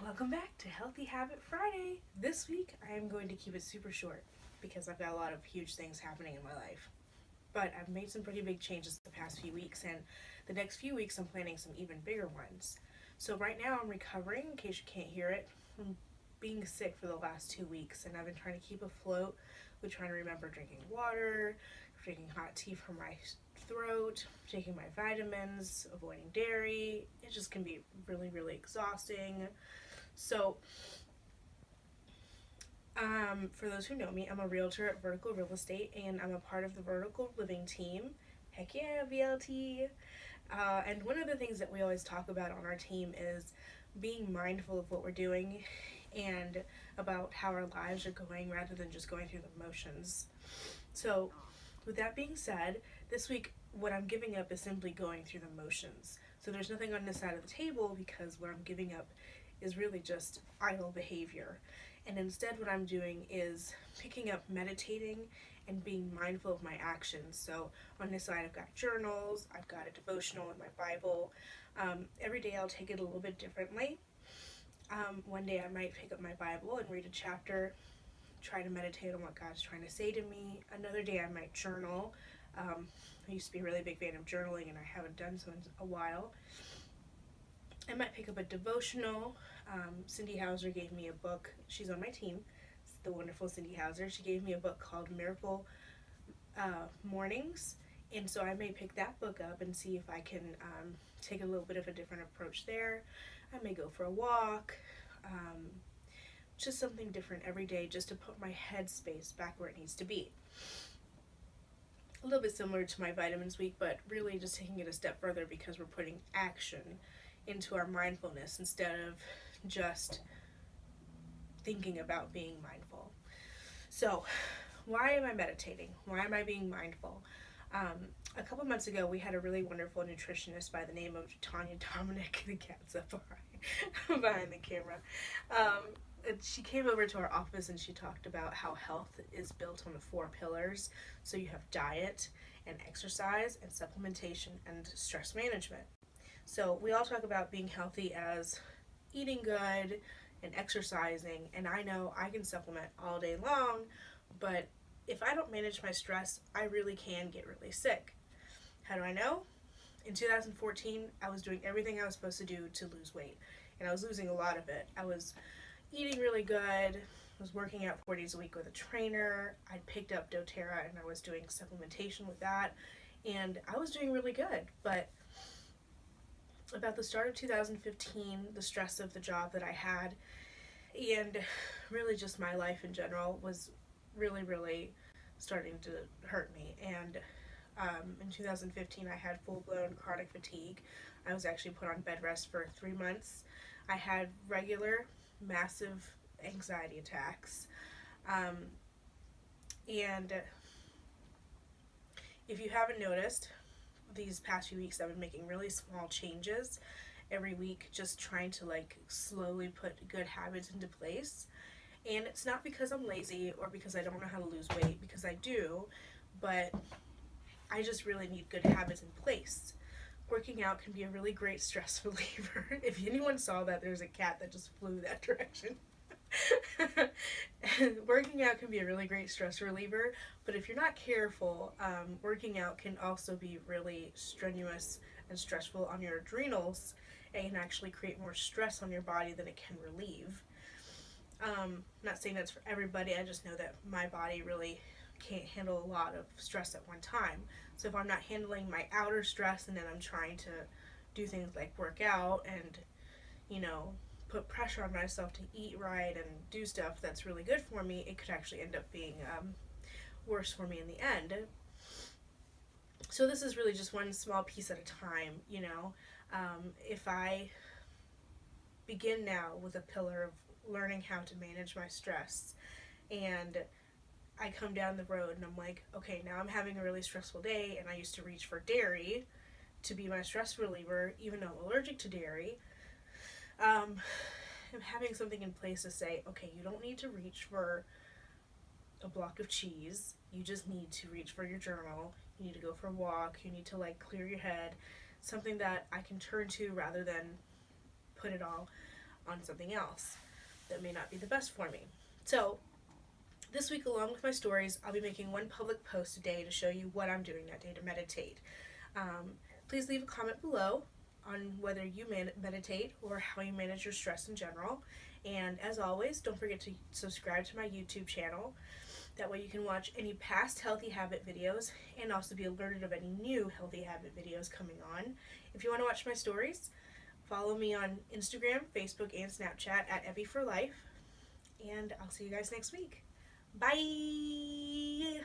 Welcome back to Healthy Habit Friday. This week I am going to keep it super short because I've got a lot of huge things happening in my life. But I've made some pretty big changes the past few weeks, and the next few weeks I'm planning some even bigger ones. So right now I'm recovering, in case you can't hear it, from being sick for the last 2 weeks, and I've been trying to keep afloat with trying to remember drinking water, drinking hot tea for my throat, taking my vitamins, avoiding dairy. It just can be really, really exhausting. So, for those who know me, I'm a realtor at Vertical Real Estate, and I'm a part of the Vertical Living team. Heck yeah, VLT! And one of the things that we always talk about on our team is being mindful of what we're doing and about how our lives are going rather than just going through the motions. So, with that being said, this week what I'm giving up is simply going through the motions. So there's nothing on this side of the table because what I'm giving up is really just idle behavior. And instead what I'm doing is picking up meditating and being mindful of my actions. So on this side I've got journals, I've got a devotional in my Bible. Every day I'll take it a little bit differently. One day I might pick up my Bible and read a chapter, try to meditate on what God's trying to say to me. Another day I might journal. I used to be a really big fan of journaling and I haven't done so in a while. I might pick up a devotional. Cindy Hauser gave me a book. She's on my team. It's the wonderful Cindy Hauser. She gave me a book called Miracle Mornings. And so I may pick that book up and see if I can take a little bit of a different approach there. I may go for a walk. Just something different every day just to put my headspace back where it needs to be. A little bit similar to my vitamins week, but really just taking it a step further because we're putting action into our mindfulness instead of just thinking about being mindful. So, why am I meditating? Why am I being mindful? A couple months ago, we had a really wonderful nutritionist by the name of Tanya Dominic. The cat's up behind the camera. She came over to our office and she talked about how health is built on the 4 pillars. So you have diet and exercise and supplementation and stress management. So we all talk about being healthy as eating good and exercising, and I know I can supplement all day long, but if I don't manage my stress, I really can get really sick. How do I know? In 2014, I was doing everything I was supposed to do to lose weight, and I was losing a lot of it. I was eating really good, I was working out 4 days a week with a trainer, I'd picked up doTERRA and I was doing supplementation with that, and I was doing really good, but about the start of 2015, the stress of the job that I had, and really just my life in general was really, really starting to hurt me. And in 2015, I had full-blown chronic fatigue. I was actually put on bed rest for 3 months. I had regular, massive anxiety attacks. And if you haven't noticed, these past few weeks I've been making really small changes every week, just trying to slowly put good habits into place. And it's not because I'm lazy or because I don't know how to lose weight, because I do, but I just really need good habits in place. Working out can be a really great stress reliever. If anyone saw that, there's a cat that just flew that direction. Working out can be a really great stress reliever, but if you're not careful, working out can also be really strenuous and stressful on your adrenals and can actually create more stress on your body than it can relieve. I'm not saying that's for everybody, I just know that my body really can't handle a lot of stress at one time. So if I'm not handling my outer stress and then I'm trying to do things like work out and, put pressure on myself to eat right and do stuff that's really good for me, it could actually end up being worse for me in the end. So this is really just one small piece at a time, if I begin now with a pillar of learning how to manage my stress, and I come down the road and I'm like, okay, now I'm having a really stressful day, and I used to reach for dairy to be my stress reliever, even though I'm allergic to dairy. I'm having something in place to say, okay, you don't need to reach for a block of cheese, you just need to reach for your journal, you need to go for a walk, you need to clear your head, something that I can turn to rather than put it all on something else that may not be the best for me. So this week, along with my stories, I'll be making one public post a day to show you what I'm doing that day to meditate. Please leave a comment below on whether you meditate or how you manage your stress in general. And as always, don't forget to subscribe to my YouTube channel. That way you can watch any past healthy habit videos and also be alerted of any new healthy habit videos coming on. If you want to watch my stories, follow me on Instagram, Facebook, and Snapchat at Evie4Life. And I'll see you guys next week. Bye!